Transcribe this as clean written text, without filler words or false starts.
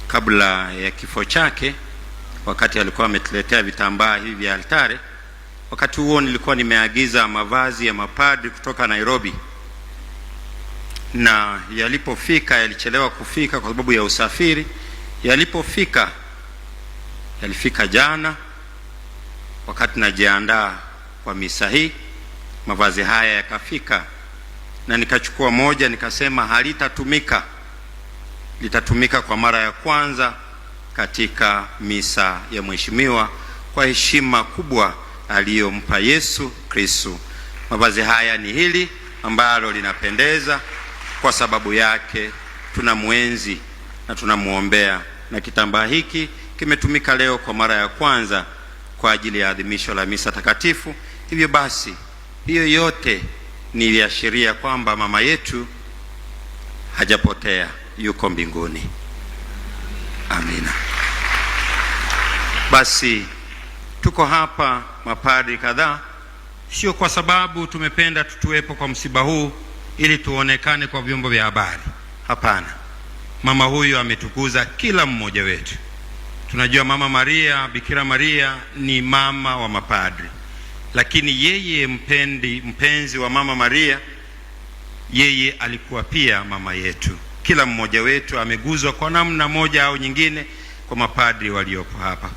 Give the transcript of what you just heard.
kabla ya kifo chake, wakati alikuwa ametuletea vitambaa hivi vya altare. Wakati huo nilikuwa nimeagiza mavazi ya mapadri kutoka Nairobi, na yalipofika, yalichelewa kufika kwa sababu ya usafiri. Yalifika jana wakati najiandaa kwa misa hii, mavazi haya yakafika, na nikachukua moja, nikasema halitatumika, litatumika kwa mara ya kwanza katika misa ya mheshimiwa kwa heshima kubwa aliyompa Yesu Kristo. Mavazi haya ni hili ambalo linapendeza, kwa sababu yake tunamwenzi na tunamuombea, na kitambaa hiki kimetumika leo kwa mara ya kwanza kwa ajili ya adhimisho la misa takatifu. Hivyo basi, hiyo yote ni viashiria kwamba mama yetu hajapotea, yuko mbinguni. Amina. Basi tuko hapa mapadri kadhaa, sio kwa sababu tumependa tutuwepo kwa msiba huu ili tuonekane kwa vyombo vya habari. Hapana. Mama huyu ametukuza kila mmoja wetu. Tunajua Mama Maria, Bikira Maria ni mama wa mapadri, lakini yeye mpenzi wa Mama Maria, yeye alikuwa pia mama yetu. Kila mmoja wetu ameguzwa kwa namna moja au nyingine kwa mapadri waliopo hapa.